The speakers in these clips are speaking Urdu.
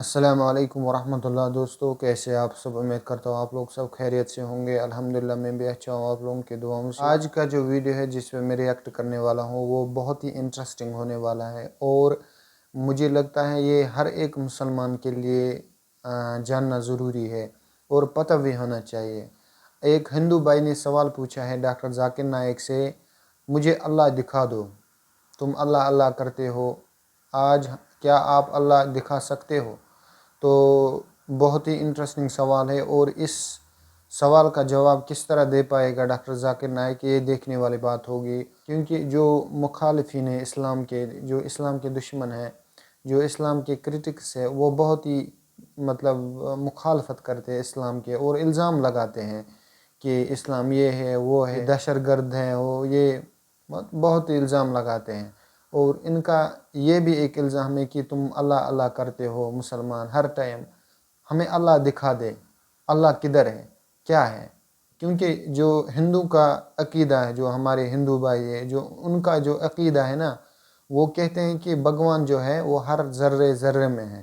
السلام علیکم ورحمۃ اللہ دوستو، کیسے آپ سب؟ امید کرتا ہوں آپ لوگ سب خیریت سے ہوں گے۔ الحمدللہ میں بھی اچھا ہوں آپ لوگوں کے دعاؤں سے۔ آج کا جو ویڈیو ہے جس پہ میں ریئیکٹ کرنے والا ہوں وہ بہت ہی انٹرسٹنگ ہونے والا ہے، اور مجھے لگتا ہے یہ ہر ایک مسلمان کے لیے جاننا ضروری ہے اور پتہ بھی ہونا چاہیے۔ ایک ہندو بھائی نے سوال پوچھا ہے ڈاکٹر ذاکر نائک سے، مجھے اللہ دکھا دو، تم اللہ اللہ کرتے ہو، آج کیا آپ اللہ دکھا سکتے ہو؟ تو بہت ہی انٹرسٹنگ سوال ہے، اور اس سوال کا جواب کس طرح دے پائے گا ڈاکٹر ذاکر نائک، یہ دیکھنے والی بات ہوگی، کیونکہ جو مخالفین ہیں اسلام کے، جو اسلام کے دشمن ہیں، جو اسلام کے کرٹکس ہیں، وہ بہت ہی مخالفت کرتے ہیں اسلام کے، اور الزام لگاتے ہیں کہ اسلام یہ ہے وہ ہے، دہشت گرد ہیں وہ، یہ بہت الزام لگاتے ہیں۔ اور ان کا یہ بھی ایک الزام ہے کہ تم اللہ اللہ کرتے ہو مسلمان ہر ٹائم، ہمیں اللہ دکھا دے، اللہ کدھر ہے، کیا ہے؟ کیونکہ جو ہندو کا عقیدہ ہے، جو ہمارے ہندو بھائی ہے، جو ان کا جو عقیدہ ہے نا، وہ کہتے ہیں کہ بھگوان جو ہے وہ ہر ذرے ذرے میں ہے،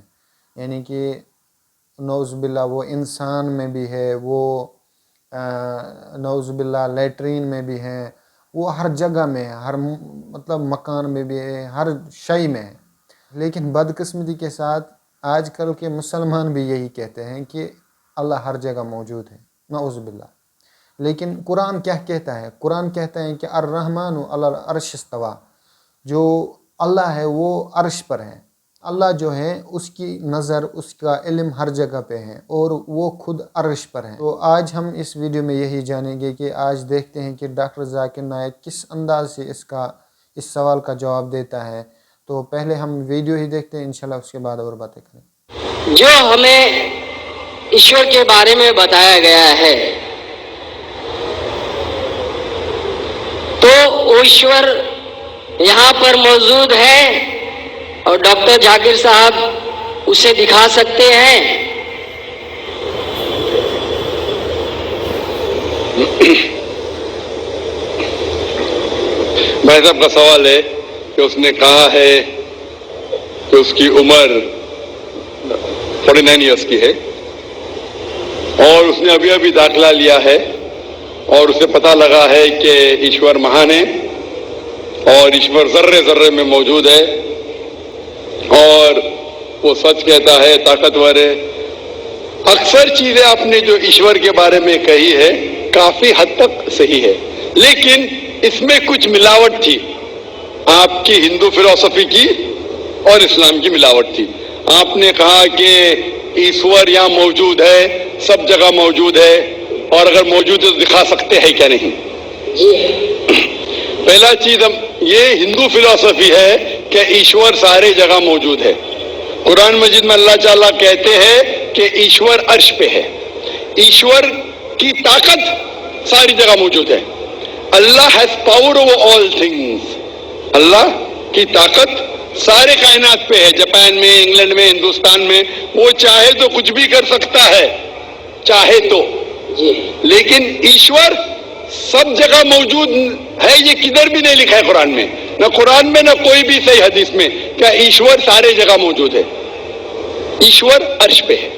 یعنی کہ نعوذ باللہ وہ انسان میں بھی ہے، وہ نعوذ باللہ لیٹرین میں بھی ہے، وہ ہر جگہ میں ہے، ہر مکان میں بھی ہے، ہر شے میں ہے۔ لیکن بدقسمتی کے ساتھ آج کل کے مسلمان بھی یہی کہتے ہیں کہ اللہ ہر جگہ موجود ہے، نعوذ باللہ۔ لیکن قرآن کیا کہتا ہے؟ قرآن کہتا ہے کہ الرحمن علی العرش استویٰ، جو اللہ ہے وہ عرش پر ہے، اللہ جو ہے اس کی نظر، اس کا علم ہر جگہ پہ ہے، اور وہ خود عرش پر ہے۔ تو آج ہم اس ویڈیو میں یہی جانیں گے کہ آج دیکھتے ہیں کہ ڈاکٹر ذاکر نائک کس انداز سے اس سوال کا جواب دیتا ہے۔ تو پہلے ہم ویڈیو ہی دیکھتے ہیں، انشاءاللہ اس کے بعد اور باتیں کریں۔ جو ہمیں ایشور کے بارے میں بتایا گیا ہے، تو وہ ایشور یہاں پر موجود ہے، اور ڈاکٹر ذاکر صاحب اسے دکھا سکتے ہیں۔ بھائی صاحب کا سوال ہے کہ اس نے کہا ہے کہ اس کی عمر 49 ایئرس کی ہے، اور اس نے ابھی ابھی داخلہ لیا ہے، اور اسے پتہ لگا ہے کہ ایشور مہان ہے، اور ایشور ذرے ذرے میں موجود ہے، اور وہ سچ کہتا ہے، طاقتور ہے۔ اکثر چیزیں آپ نے جو ایشور کے بارے میں کہی ہے کافی حد تک صحیح ہے، لیکن اس میں کچھ ملاوٹ تھی، آپ کی ہندو فلسفی کی اور اسلام کی ملاوٹ تھی۔ آپ نے کہا کہ ایشور یہاں موجود ہے، سب جگہ موجود ہے، اور اگر موجود ہے تو دکھا سکتے ہیں کیا نہیں؟ پہلا چیز یہ ہندو فلسفی ہے کہ ایشور سارے جگہ موجود ہے۔ قرآن مجید میں اللہ تعالیٰ کہتے ہیں کہ ایشور عرش پہ ہے، ایشور کی طاقت ساری جگہ موجود ہے۔ Allah has power over all things, Allah کی طاقت سارے کائنات پہ ہے، جاپان میں، انگلینڈ میں، ہندوستان میں، وہ چاہے تو کچھ بھی کر سکتا ہے، چاہے تو۔ لیکن ایشور سب جگہ موجود ہے، یہ کدھر بھی نہیں لکھا ہے قرآن میں، نہ قرآن میں نہ کوئی بھی صحیح حدیث میں، کیا ایشور سارے جگہ موجود ہے، ایشور عرش پہ ہے۔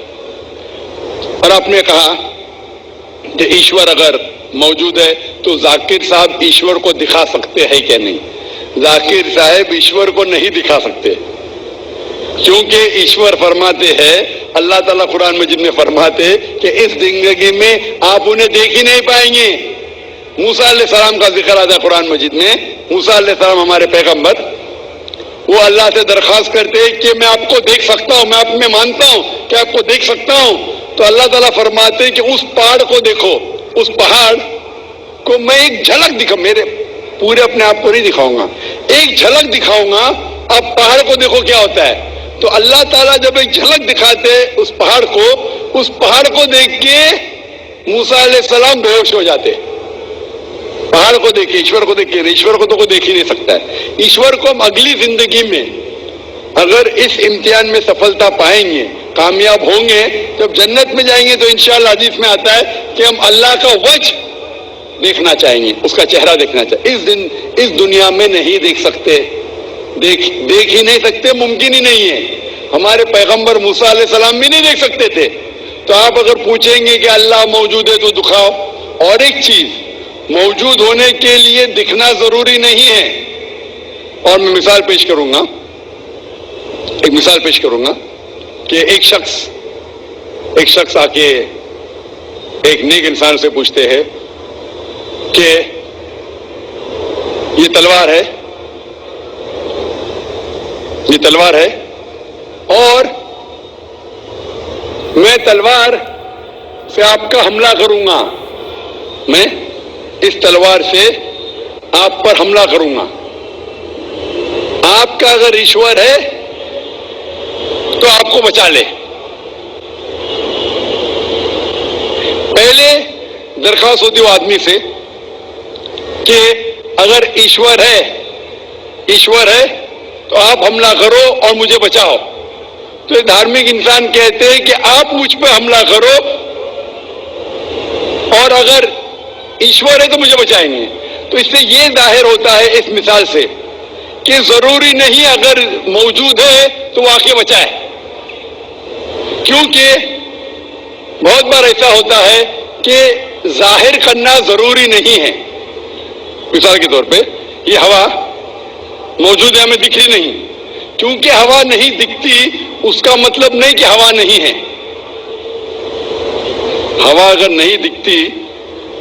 اور آپ نے کہا کہ ایشور اگر موجود ہے تو ذاکر صاحب ایشور کو دکھا سکتے ہیں کہ نہیں؟ ذاکر صاحب ایشور کو نہیں دکھا سکتے، کیونکہ ایشور فرماتے ہیں، اللہ تعالیٰ قرآن مجید میں فرماتے کہ اس زندگی میں آپ انہیں دیکھ ہی نہیں پائیں گے۔ موسیٰ علیہ السلام کا ذکر آتا ہے قرآن مجید میں، موسیٰ علیہ السلام ہمارے پیغمبر، وہ اللہ سے درخواست کرتے ہیں کہ میں آپ کو دیکھ سکتا ہوں، میں آپ میں مانتا ہوں کہ آپ کو دیکھ سکتا ہوں، تو اللہ تعالیٰ فرماتے ہیں کہ اس پہاڑ کو دیکھو، اس پہاڑ کو میں ایک جھلک دکھاؤں، میرے پورے اپنے آپ کو نہیں دکھاؤں گا، ایک جھلک دکھاؤں گا، اب پہاڑ کو دیکھو کیا ہوتا ہے۔ تو اللہ تعالیٰ جب ایک جھلک دکھاتے اس پہاڑ کو دیکھ کے موسیٰ علیہ السلام بے ہوش ہو جاتے، پہاڑ کو دیکھ کے، ایشور کو دیکھ کے، ایشور کو تو کوئی دیکھ ہی نہیں سکتا ہے۔ ایشور کو ہم اگلی زندگی میں اگر اس امتحان میں سفلتا پائیں گے، کامیاب ہوں گے، جب جنت میں جائیں گے تو انشاءاللہ حدیث میں آتا ہے کہ ہم اللہ کا وجہ دیکھنا چاہیں گے، اس کا چہرہ دیکھنا چاہیں۔ اس دنیا میں نہیں دیکھ سکتے، دیکھ ہی نہیں سکتے، ممکن ہی نہیں ہے۔ ہمارے پیغمبر موسیٰ علیہ السلام بھی نہیں دیکھ سکتے تھے. تو آپ اگر پوچھیں گے کہ اللہ موجود ہے تو دکھاؤ. اور ایک چیز، موجود ہونے کے لیے دکھنا ضروری نہیں ہے. اور میں مثال پیش کروں گا، ایک مثال پیش کروں گا کہ ایک شخص آ کے ایک نیک انسان سے پوچھتے ہیں کہ یہ تلوار ہے اور میں تلوار سے آپ کا حملہ کروں گا، میں اس تلوار سے آپ پر حملہ کروں گا. آپ کا اگر ایشور ہے تو آپ کو بچا لے. پہلے درخواست ہوتی وہ آدمی سے کہ اگر ایشور ہے تو آپ حملہ کرو اور مجھے بچاؤ. تو یہ دھارمک انسان کہتے ہیں کہ آپ مجھ پہ حملہ کرو اور اگر ایشور ہے تو مجھے بچائیں گے. تو اس سے یہ ظاہر ہوتا ہے اس مثال سے کہ ضروری نہیں اگر موجود ہے تو وہ آ کے بچائے. کیونکہ بہت بار ایسا ہوتا ہے کہ ظاہر کرنا ضروری نہیں ہے. مثال کے طور پہ یہ ہوا موجود ہے، ہمیں دکھ رہی نہیں. کیونکہ ہوا نہیں دکھتی اس کا مطلب نہیں کہ ہوا نہیں ہے. ہوا اگر نہیں دکھتی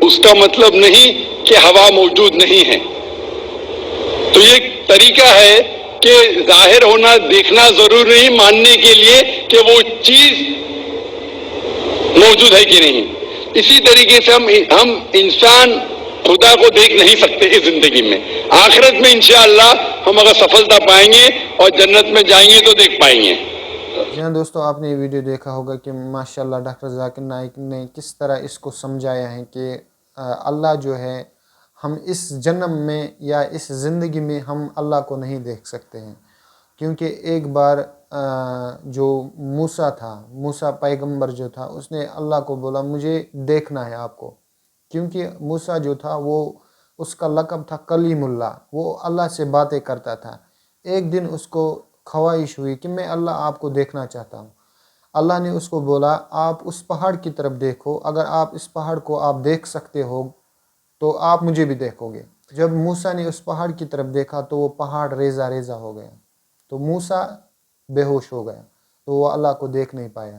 اس کا مطلب نہیں کہ ہوا موجود نہیں ہے. تو یہ ایک طریقہ ہے کہ ظاہر ہونا دیکھنا ضروری نہیں ماننے کے لیے کہ وہ چیز موجود ہے کہ نہیں. اسی طریقے سے ہم انسان خدا کو دیکھ نہیں سکتے اس زندگی میں. آخرت میں انشاءاللہ ہم اگر سفلتا پائیں گے اور جنت میں جائیں گے تو دیکھ پائیں گے. جی ہاں دوستو، آپ نے یہ ویڈیو دیکھا ہوگا کہ ماشاءاللہ ڈاکٹر ذاکر نائک نے کس طرح اس کو سمجھایا ہے کہ اللہ جو ہے، ہم اس جنم میں یا اس زندگی میں ہم اللہ کو نہیں دیکھ سکتے ہیں. کیونکہ ایک بار جو موسیٰ پیغمبر جو تھا، اس نے اللہ کو بولا مجھے دیکھنا ہے آپ کو. کیونکہ موسیٰ جو تھا وہ اس کا لقب تھا کلیم اللہ، وہ اللہ سے باتیں کرتا تھا. ایک دن اس کو خواہش ہوئی کہ میں اللہ آپ کو دیکھنا چاہتا ہوں. اللہ نے اس کو بولا آپ اس پہاڑ کی طرف دیکھو، اگر آپ اس پہاڑ کو آپ دیکھ سکتے ہو تو آپ مجھے بھی دیکھو گے. جب موسیٰ نے اس پہاڑ کی طرف دیکھا تو وہ پہاڑ ریزہ ریزہ ہو گیا. تو موسیٰ بے ہوش ہو گیا، تو وہ اللہ کو دیکھ نہیں پایا.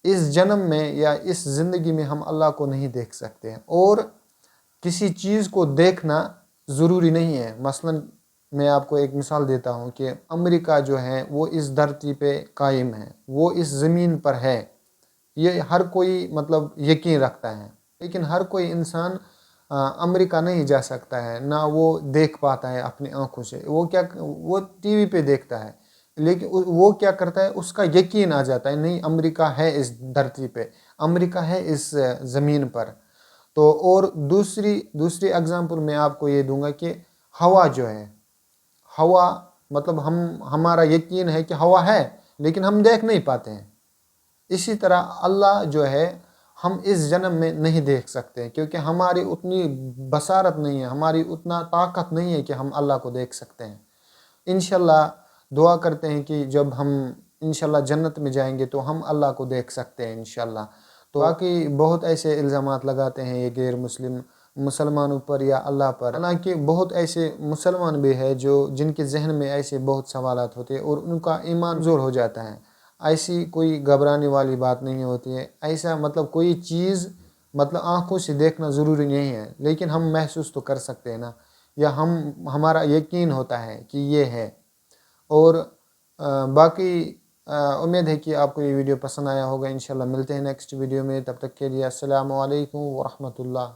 اس جنم میں یا اس زندگی میں ہم اللہ کو نہیں دیکھ سکتے ہیں. اور کسی چیز کو دیکھنا ضروری نہیں ہے. مثلاً میں آپ کو ایک مثال دیتا ہوں کہ امریکہ جو ہے وہ اس دھرتی پہ قائم ہے، وہ اس زمین پر ہے. یہ ہر کوئی مطلب یقین رکھتا ہے، لیکن ہر کوئی انسان امریکہ نہیں جا سکتا ہے، نہ وہ دیکھ پاتا ہے اپنی آنکھوں سے. وہ ٹی وی پہ دیکھتا ہے، لیکن وہ کیا کرتا ہے، اس کا یقین آ جاتا ہے نہیں امریکہ ہے اس دھرتی پہ، امریکہ ہے اس زمین پر. تو اور دوسری اگزامپل میں آپ کو یہ دوں گا کہ ہوا جو ہے، ہوا مطلب ہمارا یقین ہے کہ ہوا ہے لیکن ہم دیکھ نہیں پاتے ہیں. اسی طرح اللہ جو ہے ہم اس جنم میں نہیں دیکھ سکتے کیونکہ ہماری اتنی بصارت نہیں ہے، ہماری اتنا طاقت نہیں ہے کہ ہم اللہ کو دیکھ سکتے ہیں. انشاءاللہ دعا کرتے ہیں کہ جب ہم انشاءاللہ جنت میں جائیں گے تو ہم اللہ کو دیکھ سکتے ہیں انشاءاللہ. تو باقی بہت ایسے الزامات لگاتے ہیں یہ غیر مسلمانوں پر یا اللہ پر. حالانکہ بہت ایسے مسلمان بھی ہیں جن کے ذہن میں ایسے بہت سوالات ہوتے ہیں اور ان کا ایمان زور ہو جاتا ہے. ایسی کوئی گھبرانے والی بات نہیں ہوتی ہے. ایسا مطلب کوئی چیز مطلب آنکھوں سے دیکھنا ضروری نہیں ہے، لیکن ہم محسوس تو کر سکتے ہیں نا، یا ہمارا یقین ہوتا ہے کہ یہ ہے. اور باقی امید ہے کہ آپ کو یہ ویڈیو پسند آیا ہوگا. انشاءاللہ ملتے ہیں نیکسٹ ویڈیو میں، تب تک کے لیے السلام علیکم ورحمۃ اللہ.